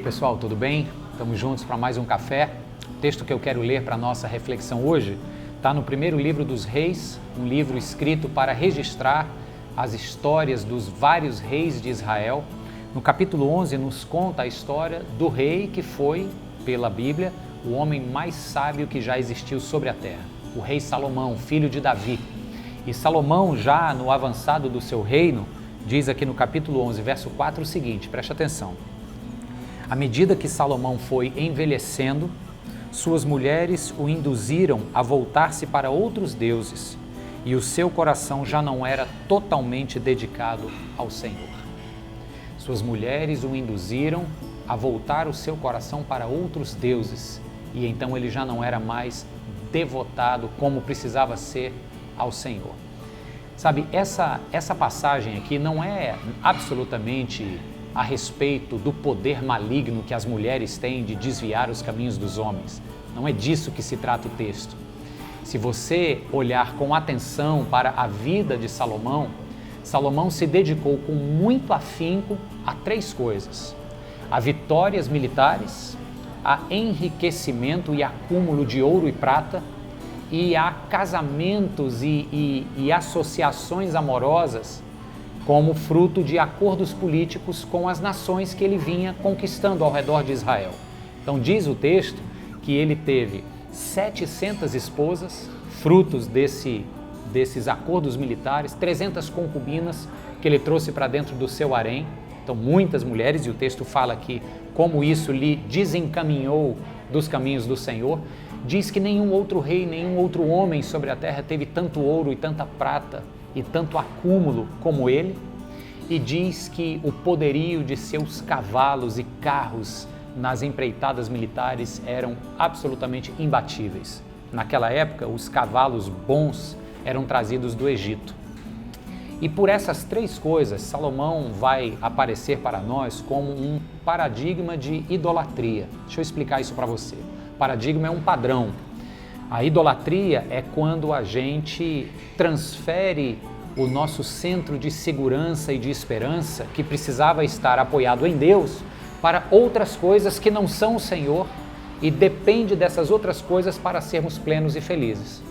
pessoal, tudo bem? Estamos juntos para mais um café. O texto que eu quero ler para a nossa reflexão hoje está no primeiro livro dos Reis, um livro escrito para registrar as histórias dos vários reis de Israel. No capítulo 11 nos conta a história do rei que foi, pela Bíblia, o homem mais sábio que já existiu sobre a terra, o rei Salomão, filho de Davi. E Salomão, já no avançado do seu reino, diz aqui no capítulo 11, verso 4 o seguinte, preste atenção. À medida que Salomão foi envelhecendo, suas mulheres o induziram a voltar-se para outros deuses e o seu coração já não era totalmente dedicado ao Senhor. Suas mulheres o induziram a voltar o seu coração para outros deuses e então ele já não era mais devotado como precisava ser ao Senhor. Sabe, essa passagem aqui não é absolutamente a respeito do poder maligno que as mulheres têm de desviar os caminhos dos homens. Não é disso que se trata o texto. Se você olhar com atenção para a vida de Salomão, Salomão se dedicou com muito afinco a três coisas: a vitórias militares, a enriquecimento e acúmulo de ouro e prata, e a casamentos e associações amorosas como fruto de acordos políticos com as nações que ele vinha conquistando ao redor de Israel. Então diz o texto que ele teve 700 esposas, frutos desses acordos militares, 300 concubinas que ele trouxe para dentro do seu harém. Então muitas mulheres, e o texto fala aqui como isso lhe desencaminhou dos caminhos do Senhor. Diz que nenhum outro rei, nenhum outro homem sobre a terra teve tanto ouro e tanta prata e tanto acúmulo como ele, e diz que o poderio de seus cavalos e carros nas empreitadas militares eram absolutamente imbatíveis. Naquela época, os cavalos bons eram trazidos do Egito. E por essas três coisas, Salomão vai aparecer para nós como um paradigma de idolatria. Deixa eu explicar isso para você. Paradigma é um padrão. A idolatria é quando a gente transfere o nosso centro de segurança e de esperança, que precisava estar apoiado em Deus, para outras coisas que não são o Senhor e depende dessas outras coisas para sermos plenos e felizes.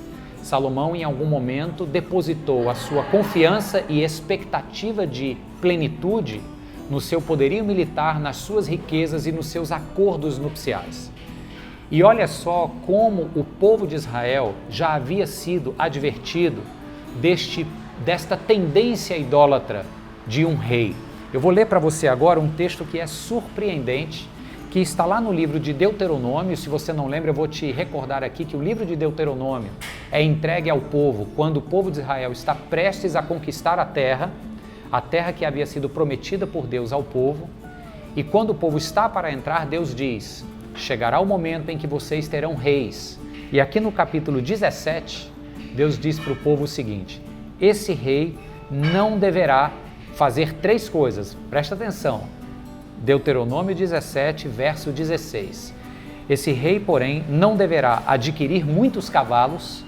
Salomão, em algum momento, depositou a sua confiança e expectativa de plenitude no seu poderio militar, nas suas riquezas e nos seus acordos nupciais. E olha só como o povo de Israel já havia sido advertido desta tendência idólatra de um rei. Eu vou ler para você agora um texto que é surpreendente, que está lá no livro de Deuteronômio. Se você não lembra, eu vou te recordar aqui que o livro de Deuteronômio é entregue ao povo quando o povo de Israel está prestes a conquistar a terra que havia sido prometida por Deus ao povo. E quando o povo está para entrar, Deus diz: chegará o momento em que vocês terão reis. E aqui no capítulo 17, Deus diz para o povo o seguinte: esse rei não deverá fazer três coisas. Presta atenção. Deuteronômio 17, verso 16. Esse rei, porém, não deverá adquirir muitos cavalos,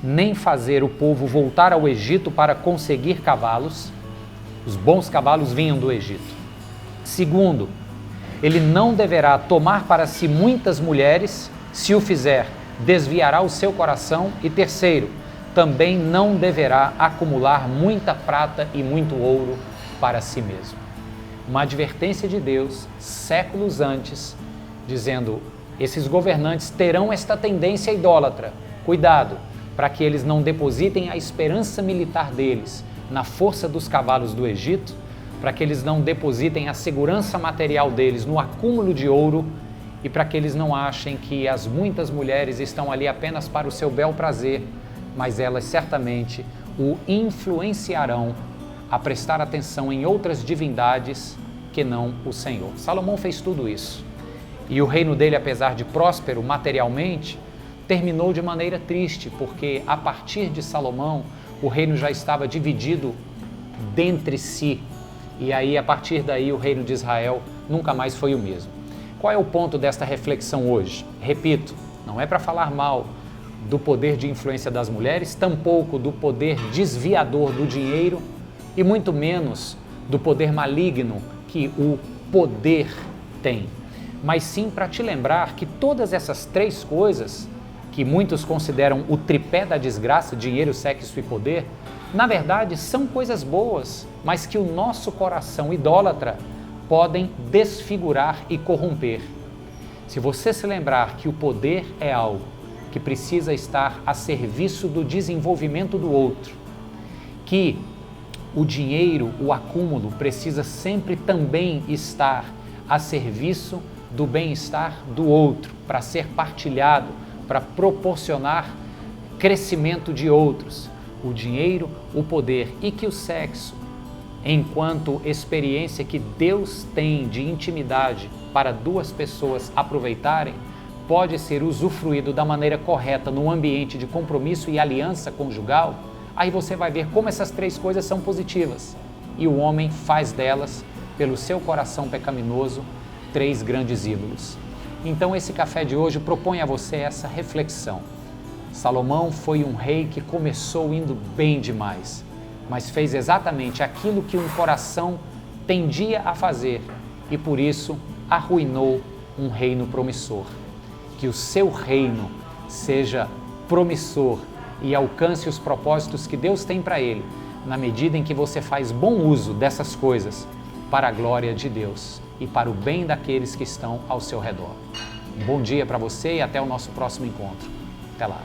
nem fazer o povo voltar ao Egito para conseguir cavalos. Os bons cavalos vinham do Egito. Segundo, ele não deverá tomar para si muitas mulheres, se o fizer, desviará o seu coração. E terceiro, também não deverá acumular muita prata e muito ouro para si mesmo. Uma advertência de Deus, séculos antes, dizendo: esses governantes terão esta tendência idólatra. Cuidado, para que eles não depositem a esperança militar deles na força dos cavalos do Egito, para que eles não depositem a segurança material deles no acúmulo de ouro e para que eles não achem que as muitas mulheres estão ali apenas para o seu bel prazer, mas elas certamente o influenciarão a prestar atenção em outras divindades que não o Senhor. Salomão fez tudo isso. E o reino dele, apesar de próspero materialmente, terminou de maneira triste, porque a partir de Salomão, o reino já estava dividido dentre si. E aí, a partir daí, o reino de Israel nunca mais foi o mesmo. Qual é o ponto desta reflexão hoje? Repito, não é para falar mal do poder de influência das mulheres, tampouco do poder desviador do dinheiro e muito menos do poder maligno que o poder tem. mas sim para te lembrar que todas essas três coisas, que muitos consideram o tripé da desgraça, dinheiro, sexo e poder, na verdade são coisas boas, mas que o nosso coração idólatra podem desfigurar e corromper. Se você se lembrar que o poder é algo que precisa estar a serviço do desenvolvimento do outro, que o dinheiro, o acúmulo, precisa sempre também estar a serviço do bem-estar do outro, para ser partilhado, para proporcionar crescimento de outros, o dinheiro, o poder, e que o sexo, enquanto experiência que Deus tem de intimidade para duas pessoas aproveitarem, pode ser usufruído da maneira correta no ambiente de compromisso e aliança conjugal, aí você vai ver como essas três coisas são positivas. E o homem faz delas, pelo seu coração pecaminoso, três grandes ídolos. Então esse café de hoje propõe a você essa reflexão. Salomão foi um rei que começou indo bem demais, mas fez exatamente aquilo que um coração tendia a fazer e por isso arruinou um reino promissor. Que o seu reino seja promissor e alcance os propósitos que Deus tem para ele, na medida em que você faz bom uso dessas coisas para a glória de Deus e para o bem daqueles que estão ao seu redor. Um bom dia para você e até o nosso próximo encontro. Até lá.